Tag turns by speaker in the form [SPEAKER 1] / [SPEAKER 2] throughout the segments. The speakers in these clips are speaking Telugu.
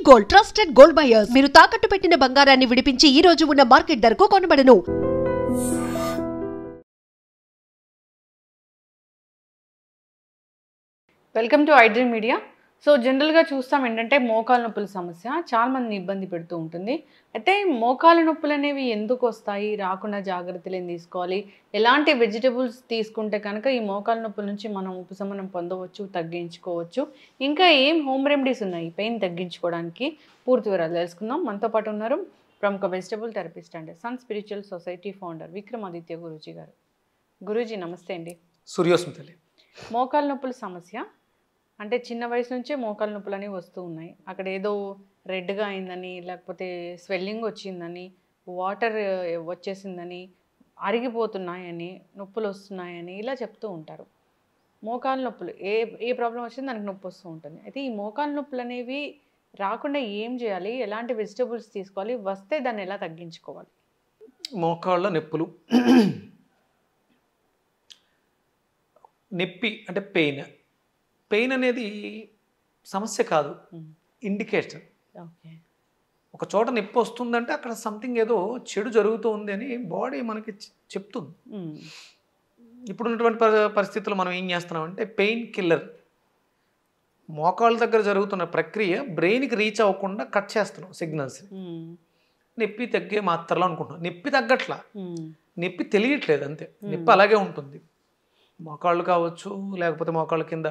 [SPEAKER 1] గోల్డ్ ట్రస్టెడ్ గోల్డ్ బయర్స్ మీరు తాకట్టు పెట్టిన బంగారాన్ని విడిపించి ఈ రోజు ఉన్న మార్కెట్ ధరకు కొనబడను.
[SPEAKER 2] Welcome to iDream media. So జనరల్గా చూస్తాం ఏంటంటే మోకాలు నొప్పుల సమస్య చాలా మందిని ఇబ్బంది పెడుతూ ఉంటుంది. అయితే మోకాలు నొప్పులు అనేవి ఎందుకు వస్తాయి, రాకుండా జాగ్రత్తలు ఏం తీసుకోవాలి, ఎలాంటి వెజిటబుల్స్ తీసుకుంటే కనుక ఈ మోకాలు నొప్పుల నుంచి మనం ఉపశమనం పొందవచ్చు, తగ్గించుకోవచ్చు, ఇంకా ఏం హోమ్ రెమెడీస్ ఉన్నాయి పెయిన్ తగ్గించుకోవడానికి, పూర్తి వివరాలు తెలుసుకుందాం. మనతో పాటు ఉన్నారు ప్రముఖ vegetable therapist and sun spiritual society founder Vikramaditya Guruji గారు. గురూజీ నమస్తే అండి.
[SPEAKER 3] సూర్యోస్మితలి.
[SPEAKER 2] మోకాలు నొప్పుల సమస్య అంటే చిన్న వయసు నుంచే మోకాలు నొప్పులు అనేవి వస్తూ ఉన్నాయి. అక్కడ ఏదో రెడ్గా అయిందని, లేకపోతే స్వెల్లింగ్ వచ్చిందని, వాటర్ వచ్చేసిందని, అరిగిపోతున్నాయని, నొప్పులు వస్తున్నాయని ఇలా చెప్తూ ఉంటారు. మోకాలు నొప్పులు ఏ ప్రాబ్లం వచ్చింది దానికి నొప్పి వస్తూ ఉంటుంది. అయితే ఈ మోకాలు నొప్పులు అనేవి రాకుండా ఏం చేయాలి, ఎలాంటి వెజిటబుల్స్ తీసుకోవాలి, వస్తే దాన్ని ఎలా తగ్గించుకోవాలి?
[SPEAKER 3] మోకాళ్ళ నొప్పులు, నొప్పి అంటే పెయిన్ అనేది సమస్య కాదు, ఇండికేషన్.
[SPEAKER 2] ఓకే,
[SPEAKER 3] ఒక చోట నొప్పి వస్తుందంటే అక్కడ సంథింగ్ ఏదో చెడు జరుగుతుంది అని బాడీ మనకి చెప్తుంది. ఇప్పుడున్నటువంటి పరిస్థితుల్లో మనం ఏం చేస్తున్నామంటే పెయిన్ కిల్లర్, మోకాళ్ళ దగ్గర జరుగుతున్న ప్రక్రియ బ్రెయిన్కి రీచ్ అవ్వకుండా కట్ చేస్తున్నాం సిగ్నల్స్. నొప్పి తగ్గే మాత్రలో అనుకుంటున్నాం, నొప్పి తగ్గట్లా, నొప్పి తెలియట్లేదు అంతే. నొప్పి అలాగే ఉంటుంది. మోకాళ్ళు కావచ్చు, లేకపోతే మోకాళ్ళ కింద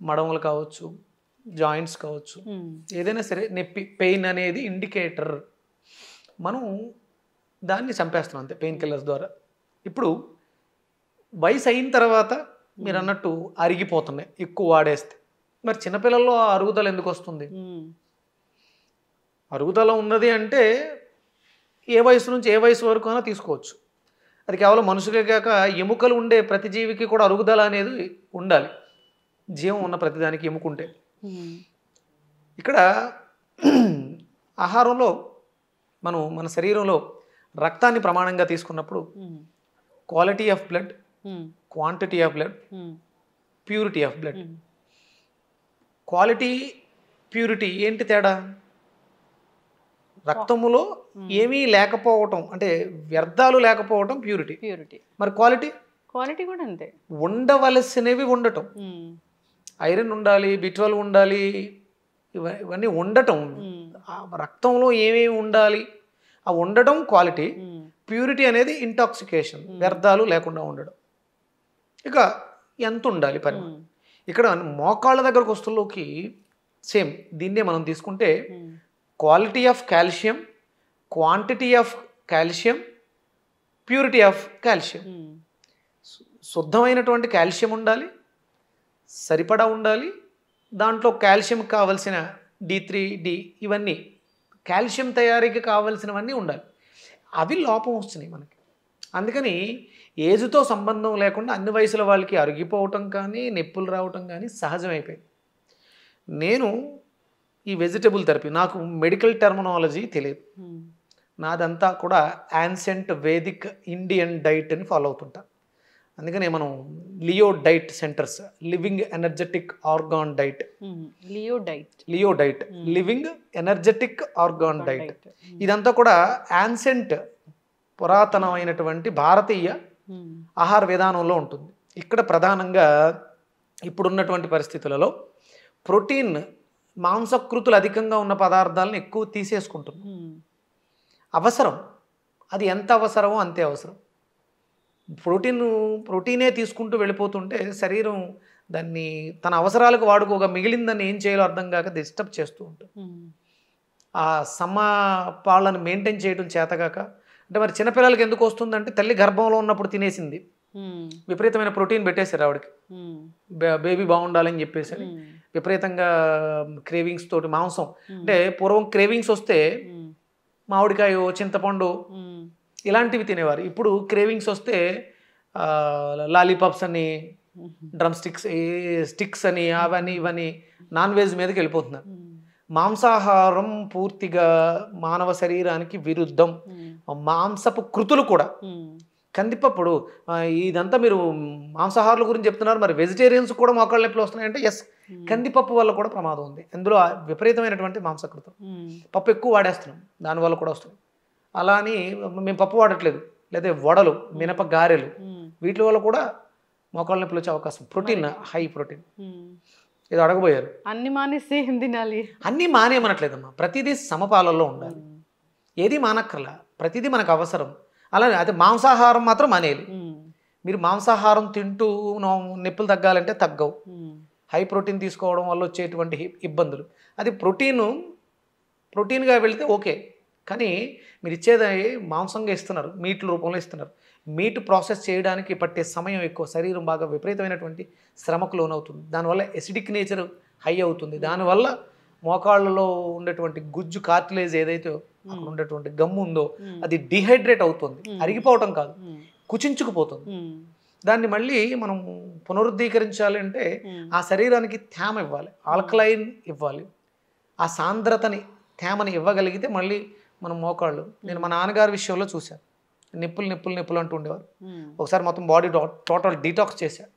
[SPEAKER 3] మడమలు కావచ్చు, జాయింట్స్ కావచ్చు, ఏదైనా సరే నొప్పి, పెయిన్ అనేది ఇండికేటర్. మనం దాన్ని చంపేస్తున్నాం అంతే పెయిన్ కిల్లర్స్ ద్వారా. ఇప్పుడు వయసు అయిన తర్వాత మీరు అన్నట్టు అరిగిపోతున్నాయి ఎక్కువ వాడేస్తే. మరి చిన్నపిల్లల్లో అరుగుదల ఎందుకు వస్తుంది? అరుగుదల ఉన్నది అంటే ఏ వయసు నుంచి ఏ వయసు వరకు అయినా తీసుకోవచ్చు. అది కేవలం మనుషులే కాక ఎముకలు ఉండే ప్రతి జీవికి కూడా అరుగుదల అనేది ఉండాలి. జీవం ఉన్న ప్రతిదానికి ఎముకుంటే. ఇక్కడ ఆహారంలో మనం మన శరీరంలో రక్తాన్ని ప్రమాణంగా తీసుకున్నప్పుడు quality of blood, quantity of blood, purity of blood. Quality, purity ఏంటి తేడా? రక్తములో ఏమీ లేకపోవటం అంటే వ్యర్థాలు లేకపోవటం ప్యూరిటీ. మరి క్వాలిటీ కూడా అంతే, ఉండవలసినవి ఉండటం. ఐరన్ ఉండాలి, B12 ఉండాలి, ఇవన్నీ ఉండటం. రక్తంలో ఏమేమి ఉండాలి ఆ ఉండటం క్వాలిటీ. ప్యూరిటీ అనేది ఇంటాక్సికేషన్, వ్యర్థాలు లేకుండా ఉండడం. ఇక ఎంత ఉండాలి పరిమాణం. ఇక్కడ మోకాళ్ళ దగ్గరకు వస్తువులోకి సేమ్ దీన్నే మనం తీసుకుంటే quality of calcium, quantity of calcium, purity of calcium. శుద్ధమైనటువంటి కాల్షియం ఉండాలి, సరిపడా ఉండాలి. దాంట్లో కాల్షియం కావలసిన D3, D ఇవన్నీ కాల్షియం తయారీకి కావలసినవన్నీ ఉండాలి. అవి లోపం వస్తున్నాయి మనకి. అందుకని ఏజ్తో సంబంధం లేకుండా అన్ని వయసుల వాళ్ళకి అరిగిపోవటం కానీ, నొప్పులు రావటం కానీ సహజమైపోయింది. నేను ఈ వెజిటబుల్ థెరపీ, నాకు మెడికల్ టెర్మినాలజీ తెలియదు. నాదంతా కూడా యాన్సెంట్ వేదిక్ ఇండియన్ డైట్ అని ఫాలో అవుతుంటా. అందుకనే మనం Leo diet centres, living energetic organ diet, Leo diet living energetic organ diet, ఇదంతా కూడా యాన్సెంట్ పురాతనమైనటువంటి భారతీయ ఆహార విధానంలో ఉంటుంది. ఇక్కడ ప్రధానంగా ఇప్పుడున్నటువంటి పరిస్థితులలో ప్రోటీన్, మాంసకృతులు అధికంగా ఉన్న పదార్థాలను ఎక్కువ తీసేసుకుంటున్నాం. అవసరం, అది ఎంత అవసరమో అంతే అవసరం. ప్రోటీనే తీసుకుంటూ వెళ్ళిపోతుంటే శరీరం దాన్ని తన అవసరాలకు వాడుకోగా మిగిలిందని ఏం చేయాలో అర్థం కాక డిస్టర్బ్ చేస్తూ ఉంటుంది. ఆ సమపాళ్ళను మెయింటైన్ చేయడం చేతగాక. అంటే మరి చిన్నపిల్లలకి ఎందుకు వస్తుందంటే తల్లి గర్భంలో ఉన్నప్పుడు తినేసింది, విపరీతమైన ప్రోటీన్ పెట్టేశారు ఆవిడకి, బేబీ బాగుండాలని చెప్పేసి విపరీతంగా క్రేవింగ్స్ తోటి మాంసం. అంటే పూర్వం క్రేవింగ్స్ వస్తే మామిడికాయ, చింతపండు ఇలాంటివి తినేవారు. ఇప్పుడు క్రేవింగ్స్ వస్తే లాలీపాప్స్ అని, డ్రమ్ స్టిక్స్ అని, అవన్నీ ఇవన్నీ నాన్ వెజ్ మీదకి వెళ్ళిపోతున్నారు. మాంసాహారం పూర్తిగా మానవ శరీరానికి విరుద్ధం. మాంసపు కృతులు కూడా కందిపప్పుడు ఇదంతా మీరు మాంసాహారుల గురించి చెప్తున్నారు, మరి వెజిటేరియన్స్ కూడా మోకాళ్ళ నొప్పులు వస్తున్నాయంటే ఎస్, కందిపప్పు వల్ల కూడా ప్రమాదం ఉంది. అందులో విపరీతమైనటువంటి మాంసకృతం. పప్పు ఎక్కువ వాడేస్తున్నాం, దానివల్ల కూడా వస్తుంది. అలా అని మేము పప్పు వాడట్లేదు, లేదా వడలు, మినప గారెలు, వీటి వల్ల కూడా మోకాళ్ళ నొప్పులు వచ్చే అవకాశం. Protein, high protein. ఏదో అడగబోయారు.
[SPEAKER 2] అన్ని మానేస్తే ఏం తినాలి?
[SPEAKER 3] అన్నీ మానేయమనట్లేదమ్మా, ప్రతిదీ సమపాలల్లో ఉండాలి. ఏది మానక్కర్లా, ప్రతిదీ మనకు అవసరం. అలానే అదే మాంసాహారం మాత్రం మానేయాలి. మీరు మాంసాహారం తింటూ నొప్పులు తగ్గాలంటే తగ్గవు. హై ప్రోటీన్ తీసుకోవడం వల్ల వచ్చేటువంటి ఇబ్బందులు, అది ప్రోటీన్గా వెళితే ఓకే. కానీ మీరు ఇచ్చేది మాంసంగా ఇస్తున్నారు, మీట్ రూపంలో ఇస్తున్నారు. మీట్ ప్రాసెస్ చేయడానికి పట్టే సమయం ఎక్కువ, శరీరం బాగా విపరీతమైనటువంటి శ్రమకు లోనవుతుంది. దానివల్ల ఎసిడిక్ నేచర్ హై అవుతుంది. దానివల్ల మోకాళ్ళలో ఉండేటువంటి గుజ్జు, కార్టిలేజ్ ఏదైతే అక్కడ ఉండేటువంటి గమ్ము ఉందో అది డిహైడ్రేట్ అవుతుంది. అరిగిపోవటం కాదు, కుచించుకుపోతుంది. దాన్ని మళ్ళీ మనం పునరుద్ధీకరించాలి అంటే ఆ శరీరానికి తేమ ఇవ్వాలి, ఆల్కలైన్ ఇవ్వాలి. ఆ సాంద్రతని, తేమని ఇవ్వగలిగితే మళ్ళీ మనం మోకాళ్ళు. నేను మా నాన్నగారి విషయంలో చూశాను, నిప్పులు అంటూ ఉండేవారు. ఒకసారి మొత్తం బాడీ టోటల్ డీటాక్స్ చేశారు.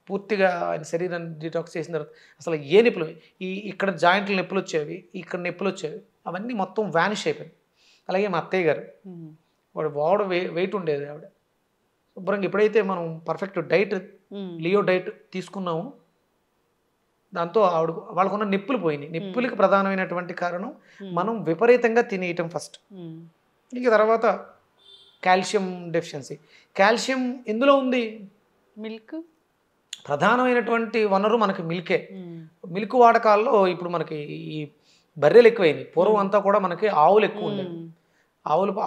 [SPEAKER 3] పూర్తిగా ఆయన శరీరాన్ని డీటాక్స్ చేసిన తర్వాత అసలు ఏ నొప్పులు, ఇక్కడ జాయింట్లు నొప్పులు వచ్చేవి, ఇక్కడ నొప్పులు వచ్చేవి, అవన్నీ మొత్తం వ్యానిష్ అయిపోయింది. అలాగే మా అత్తయ్య గారు, వాడు వెయిట్ ఉండేది ఆవిడ. శుభ్రంగా ఎప్పుడైతే మనం పర్ఫెక్ట్ డైట్, లియో డైట్ తీసుకున్నామో దాంతో వాళ్ళకున్న నొప్పులు పోయినాయి. నొప్పులకి ప్రధానమైనటువంటి కారణం మనం విపరీతంగా తినేయటం ఫస్ట్. ఇక తర్వాత కాల్షియం డెఫిషియన్సీ. కాల్షియం ఎందులో ఉంది?
[SPEAKER 2] మిల్క్.
[SPEAKER 3] ప్రధానమైనటువంటి వనరు మనకి మిల్కే. మిల్క్ వాడకాల్లో ఇప్పుడు మనకి ఈ బర్రెలు ఎక్కువైనాయి. పూర్వం అంతా కూడా మనకి ఆవులు ఎక్కువ ఉండేవి.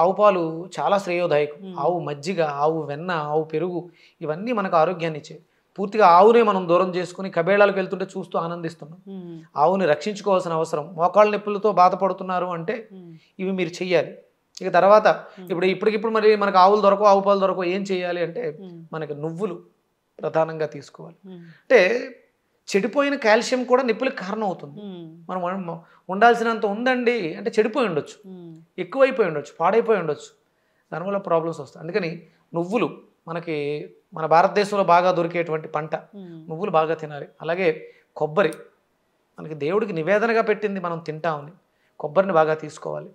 [SPEAKER 3] ఆవు పాలు చాలా శ్రేయోదాయకం. ఆవు మజ్జిగ, ఆవు వెన్న, ఆవు పెరుగు, ఇవన్నీ మనకు ఆరోగ్యాన్ని ఇచ్చేవి. పూర్తిగా ఆవునే మనం దూరం చేసుకుని కబేళాలకు వెళ్తుంటే చూస్తూ ఆనందిస్తున్నాం. ఆవుని రక్షించుకోవాల్సిన అవసరం. మోకాళ్ళ నొప్పులతో బాధపడుతున్నారు అంటే ఇవి మీరు చెయ్యాలి. ఇక తర్వాత ఇప్పటికిప్పుడు మరి మనకు ఆవులు దొరకవు, ఆవు పాలు దొరకవు, ఏం చేయాలి అంటే మనకి నువ్వులు ప్రధానంగా తీసుకోవాలి. అంటే చెడిపోయిన కాల్షియం కూడా నొప్పులకు కారణం అవుతుంది. మనం ఉండాల్సినంత ఉందండి అంటే చెడిపోయి ఉండొచ్చు, ఎక్కువైపోయి ఉండొచ్చు, పాడైపోయి ఉండొచ్చు, దానివల్ల ప్రాబ్లమ్స్ వస్తాయి. అందుకని నువ్వులు మనకి మన భారతదేశంలో బాగా దొరికేటువంటి పంట, నువ్వులు బాగా తినాలి. అలాగే కొబ్బరి మనకి దేవుడికి నివేదనగా పెట్టింది, మనం తింటామని కొబ్బరిని బాగా తీసుకోవాలి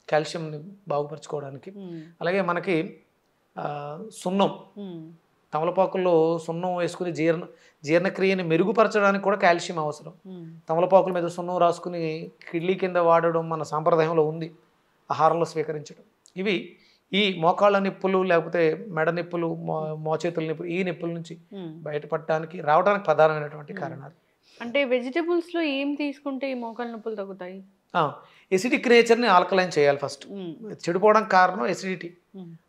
[SPEAKER 3] కాల్షియంని బాగుపరచుకోవడానికి. అలాగే మనకి సున్నం, తమలపాకుల్లో సున్నం వేసుకుని జీర్ణక్రియని మెరుగుపరచడానికి కూడా కాల్షియం అవసరం. తమలపాకుల మీద సున్నం రాసుకుని కిడ్నీ కింద వాడడం మన సాంప్రదాయంలో ఉంది, ఆహారంలో స్వీకరించడం. ఇవి ఈ మోకాళ్ళ నొప్పులు, లేకపోతే మెడ నొప్పులు, మోచేతుల నొప్పులు, ఈ నొప్పుల నుంచి బయటపడటానికి రావడానికి ప్రధానమైనటువంటి కారణాలు.
[SPEAKER 2] అంటే వెజిటబుల్స్లో ఏం తీసుకుంటే ఈ మోకాళ్ళ నొప్పులు తగ్గుతాయి?
[SPEAKER 3] ఎసిడిక్ నేచర్ని ఆల్కలైన్ చేయాలి ఫస్ట్. చెడిపోవడానికి కారణం ఎసిడిటీ.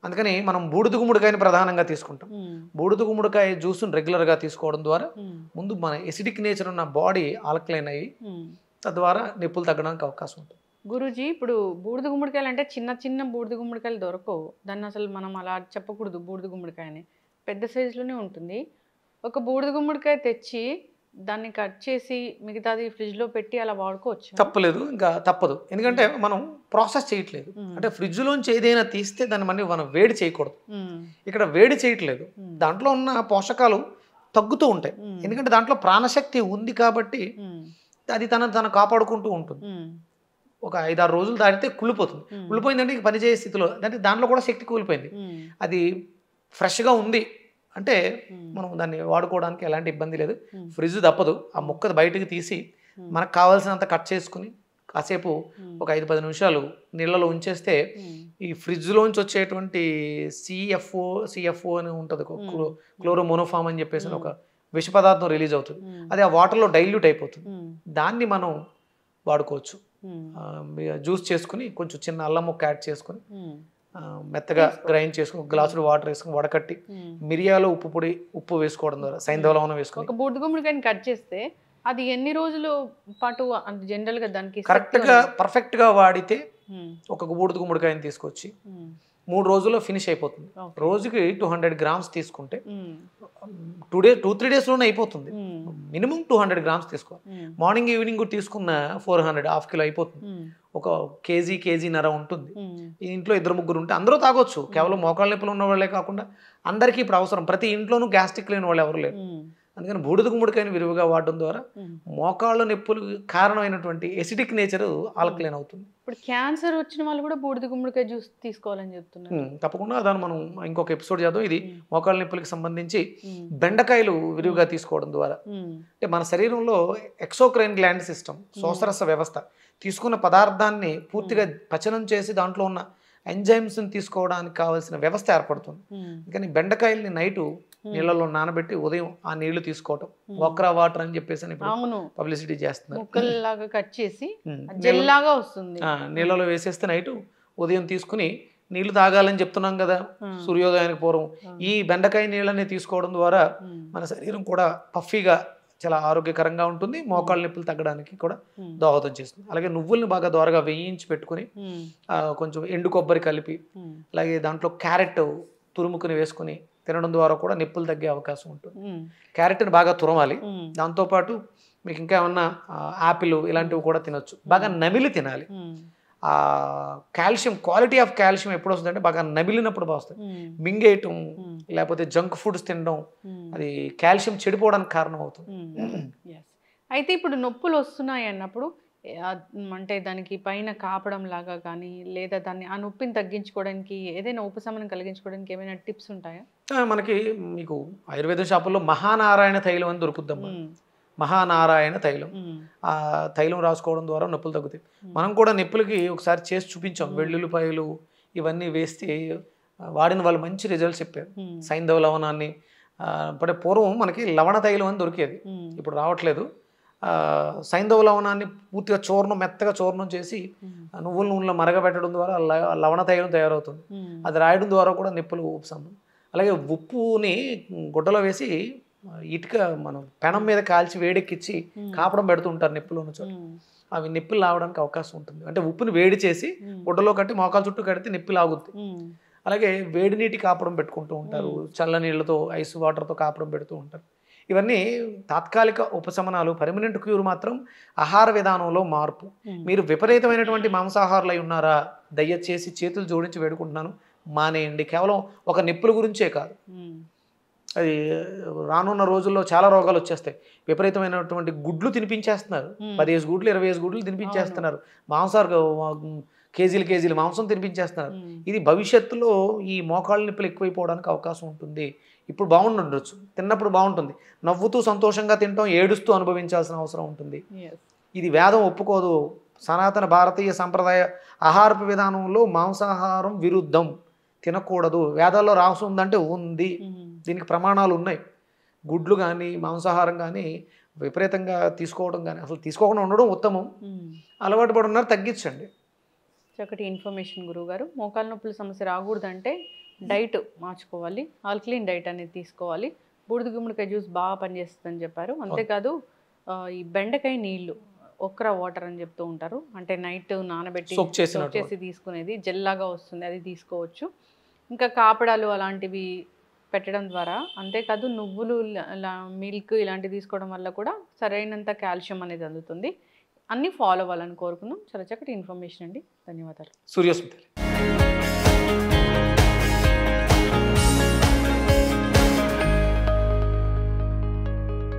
[SPEAKER 3] అందుకని మనం బూడిద గుమ్మడికాయని ప్రధానంగా తీసుకుంటాం. బూడిద గుమ్మడికాయ జ్యూస్ని రెగ్యులర్గా తీసుకోవడం ద్వారా ముందు మన ఎసిడిక్ నేచర్ ఉన్న బాడీ ఆల్కలైన్ అయ్యి తద్వారా నొప్పులు తగ్గడానికి అవకాశం ఉంటుంది.
[SPEAKER 2] గురూజీ, ఇప్పుడు బూడిద గుమ్మడికాయలు అంటే చిన్న బూడిద గుమ్మడికాయలు దొరకవు. దాన్ని అసలు మనం అలా చెప్పకూడదు, బూడిద గుమ్మడికాయ అని పెద్ద సైజులోనే ఉంటుంది. ఒక బూడిద గుమ్మడికాయ తెచ్చి దాన్ని కట్ చేసి మిగతాది ఫ్రిడ్జ్లో పెట్టి అలా వాడుకోవచ్చు?
[SPEAKER 3] తప్పలేదు, ఇంకా తప్పదు. ఎందుకంటే మనం ప్రాసెస్ చేయట్లేదు. అంటే ఫ్రిడ్జ్లోంచి ఏదైనా తీస్తే దాన్ని మనం వేడి చేయకూడదు. ఇక్కడ వేడి చేయట్లేదు, దాంట్లో ఉన్న పోషకాలు తగ్గుతూ ఉంటాయి. ఎందుకంటే దాంట్లో ప్రాణశక్తి ఉంది కాబట్టి అది తను కాపాడుకుంటూ ఉంటుంది. ఒక 5-6 రోజులు దాటితే కుళ్ళిపోతుంది. కుళ్ళిపోయిందంటే ఇక పనిచేసే స్థితిలో, అంటే దాంట్లో కూడా శక్తి కూలిపోయింది. అది ఫ్రెష్గా ఉంది అంటే మనం దాన్ని వాడుకోవడానికి ఎలాంటి ఇబ్బంది లేదు. ఫ్రిడ్జ్ తప్పదు. ఆ ముక్క బయటకు తీసి మనకు కావాల్సినంత కట్ చేసుకుని కాసేపు ఒక 5-10 నిమిషాలు నీళ్ళలో ఉంచేస్తే ఈ ఫ్రిడ్జ్లోంచి వచ్చేటువంటి సిఎఫ్ఓ అని ఉంటుంది, క్లోరోమోనోఫామ్ అని చెప్పేసి ఒక విష పదార్థం రిలీజ్ అవుతుంది. అది ఆ వాటర్లో డైల్యూట్ అయిపోతుంది. దాన్ని మనం వాడుకోవచ్చు. జ్యూస్ చేసుకుని కొంచెం చిన్న అల్లం ముక్క యాడ్ చేసుకుని మెత్తగా గ్రైండ్ చేసుకుని గ్లాసులు వాటర్ వేసుకుని వడకట్టి మిరియాలు ఉప్పు వేసుకోవడం ద్వారా సైంధవ లవణం వేసుకుని
[SPEAKER 2] ఒక బూడిద గుమ్మడికాయని కట్ చేస్తే అది ఎన్ని రోజుల పాటు జనరల్ గా దానికి
[SPEAKER 3] కరెక్ట్గా పర్ఫెక్ట్గా వాడితే ఒక బూడిద గుమ్మడికాయని తీసుకొచ్చి 3 రోజుల్లో ఫినిష్ అయిపోతుంది. రోజుకి 200 గ్రామ్స్ తీసుకుంటే 2-3 డేస్లోనే అయిపోతుంది. మినిమం 200 గ్రామ్స్ తీసుకోవాలి. మార్నింగ్ ఈవినింగ్ తీసుకున్న 400, ½ కిలో అయిపోతుంది. ఒక కేజీన్నర ఉంటుంది. ఈ ఇంట్లో 2-3 ఉంటే అందరూ తాగొచ్చు. కేవలం మోకాళ్ళ నొప్పులు ఉన్న వాళ్ళే కాకుండా అందరికీ ఇప్పుడు అవసరం. ప్రతి ఇంట్లోనూ గ్యాస్ట్రిక్ లేని వాళ్ళు ఎవరు లేరు. అందుకని బూడిద గుమ్మడికాయని విరివిగా వాడడం ద్వారా మోకాళ్ళ నొప్పులు కారణమైనటువంటి ఎసిడిక్ నేచర్ ఆల్కలైన్ అవుతుంది.
[SPEAKER 2] ఇప్పుడు క్యాన్సర్ వచ్చిన వాళ్ళు కూడా బూడిద గుమ్మడికాయ జ్యూస్ తీసుకోవాలని చెప్తున్నారు.
[SPEAKER 3] తప్పకుండా దాన్ని మనం ఇంకొక ఎపిసోడ్ చేద్దాం. ఇది మోకాళ్ళ నొప్పులకు సంబంధించి బెండకాయలు విరివిగా తీసుకోవడం ద్వారా అంటే మన శరీరంలో ఎక్సోక్రైన్ గ్లాండ్ సిస్టమ్, శోషరస వ్యవస్థ తీసుకున్న పదార్థాన్ని పూర్తిగా పచనం చేసి దాంట్లో ఉన్న ఎంజైమ్స్ని తీసుకోవడానికి కావాల్సిన వ్యవస్థ ఏర్పడుతుంది. కానీ బెండకాయల్ని నైటు నీళ్ళలో నానబెట్టి ఉదయం ఆ నీళ్లు తీసుకోవటం, ఓక్రా వాటర్ అని చెప్పేసి పబ్లిసిటీ చేస్తున్నారు.
[SPEAKER 2] ముక్కల్లాగా కట్ చేసి జెల్ లాగా వస్తుంది,
[SPEAKER 3] నీళ్ళలో వేసేస్తే నైటు ఉదయం తీసుకుని నీళ్లు తాగాలని చెప్తున్నాం కదా సూర్యోదయానికి పూర్వం. ఈ బెండకాయ నీళ్ళని తీసుకోవడం ద్వారా మన శరీరం కూడా పఫీగా చాలా ఆరోగ్యకరంగా ఉంటుంది, మోకాళ్ళ నొప్పులు తగ్గడానికి కూడా దోహదం చేస్తుంది. అలాగే నువ్వుల్ని బాగా దోరగా వేయించి పెట్టుకుని కొంచెం ఎండు కొబ్బరి కలిపి అలాగే దాంట్లో క్యారెట్ తురుముకుని వేసుకుని తినడం ద్వారా కూడా నొప్పులు తగ్గే అవకాశం ఉంటుంది. క్యారెట్ని బాగా తురమాలి. దాంతోపాటు మీకు ఇంకా ఏమన్నా యాపిల్ ఇలాంటివి కూడా తినొచ్చు. బాగా నమిలి తినాలి. కాల్షియం, క్వాలిటీ ఆఫ్ కాల్షియం ఎప్పుడు వస్తుంది అంటే బాగా నమిలినప్పుడు బాగా వస్తుంది. మింగేయటం లేకపోతే జంక్ ఫుడ్స్ తినడం అది కాల్షియం చెడిపోవడానికి కారణం అవుతుంది.
[SPEAKER 2] అయితే ఇప్పుడు నొప్పులు వస్తున్నాయి అన్నప్పుడు అంటే దానికి పైన కాపడం లాగా కానీ లేదా దాన్ని ఆ నొప్పిని తగ్గించుకోవడానికి ఏదైనా ఉపశమనం కలిగించుకోవడానికి ఏమైనా టిప్స్ ఉంటాయా?
[SPEAKER 3] మనకి మీకు ఆయుర్వేద షాపుల్లో మహానారాయణ తైలం అని దొరుకుద్దమ్మా. మహానారాయణ తైలం, ఆ తైలం రాసుకోవడం ద్వారా నొప్పులు తగ్గుతాయి. మనం కూడా నొప్పులకి ఒకసారి చేసి చూపించాం. వెల్లుల్లిపాయలు ఇవన్నీ వేస్తే వాడిన వాళ్ళు మంచి రిజల్ట్స్ చెప్పారు. సైంధవ లవణాన్ని అంటే పూర్వం మనకి లవణ తైలం అని దొరికేది, ఇప్పుడు రావట్లేదు. సైంధవ లవణాన్ని పూర్తిగా మెత్తగా చూర్ణం చేసి నువ్వుల నూనెలో మరగబెట్టడం ద్వారా లవణ తైలం తయారవుతుంది. అది రాయడం ద్వారా కూడా నొప్పులు ఉపశమనం. అలాగే ఉప్పుని గుడ్డలో వేసి ఇటుక మనం పెనం మీద కాల్చి వేడెక్కిచ్చి కాపడం పెడుతూ ఉంటారు నొప్పులు ఉన్న చోట. అవి నొప్పులు లాగడానికి అవకాశం ఉంటుంది. అంటే ఉప్పుని వేడి చేసి గుడ్డలో కట్టి మోకాల చుట్టూ కడితే నొప్పి లాగుద్ది. అలాగే వేడి నీటి కాపడం పెట్టుకుంటూ ఉంటారు, చల్ల నీళ్ళతో ఐస్ వాటర్తో కాపడం పెడుతూ ఉంటారు. ఇవన్నీ తాత్కాలిక ఉపశమనాలు. పర్మనెంట్ క్యూర్ మాత్రం ఆహార విధానంలో మార్పు. మీరు విపరీతమైనటువంటి మాంసాహారులు అయి ఉన్నారా, దయచేసి చేతులు జోడించి వేడుకుంటున్నాను, మానేయండి. కేవలం ఒక నొప్పుల గురించే కాదు, అది రానున్న రోజుల్లో చాలా రోగాలు వచ్చేస్తాయి. విపరీతమైనటువంటి గుడ్లు తినిపించేస్తున్నారు, 15 గుడ్లు 25 గుడ్లు తినిపించేస్తున్నారు, మాంసాలు కేజీలు మాంసం తినిపించేస్తున్నారు. ఇది భవిష్యత్తులో ఈ మోకాళ్ళ నొప్పులు ఎక్కువైపోవడానికి అవకాశం ఉంటుంది. ఇప్పుడు బాగుండొచ్చు, తిన్నప్పుడు బాగుంటుంది, నవ్వుతూ సంతోషంగా తింటాం, ఏడుస్తూ అనుభవించాల్సిన అవసరం ఉంటుంది. ఇది వేదం ఒప్పుకోదు. సనాతన భారతీయ సంప్రదాయ ఆహారపు విధానంలో మాంసాహారం విరుద్ధం, తినకూడదు. వేదాల్లో రాసి ఉందంటే ఉంది, దీనికి ప్రమాణాలు ఉన్నాయి. గుడ్లు కానీ మాంసాహారం కానీ విపరీతంగా తీసుకోవడం కానీ అసలు తీసుకోకుండా ఉండడం ఉత్తమం. అలవాటు పడి ఉన్నారు, తగ్గించండి.
[SPEAKER 2] చక్కటి ఇన్ఫర్మేషన్ గురువుగారు. మోకాళ్ళ నొప్పుల సమస్య రాకూడదంటే డైట్ మార్చుకోవాలి, ఆల్కలీన్ డైట్ అనేది తీసుకోవాలి. బూడిద గుమ్మడికాయ జ్యూస్ బాగా పనిచేస్తుందని చెప్పారు. అంతేకాదు ఈ బెండకాయ నీళ్ళు, ఒక్రా వాటర్ అని చెప్తూ ఉంటారు, అంటే నైట్ నానబెట్టి సోక్ చేసి తీసుకునేది జెల్ లాగా వస్తుంది, అది తీసుకోవచ్చు. ఇంకా కాపడాలు అలాంటివి పెట్టడం ద్వారా, అంతేకాదు నువ్వులు మిల్క్ ఇలాంటివి తీసుకోవడం వల్ల కూడా సరైనంత కాల్షియం అనేది అందుతుంది. అన్నీ ఫాలో అవ్వాలని కోరుకుందాం. చాలా చక్కటి ఇన్ఫర్మేషన్ అండి, ధన్యవాదాలు.
[SPEAKER 3] సూర్యస్మిత.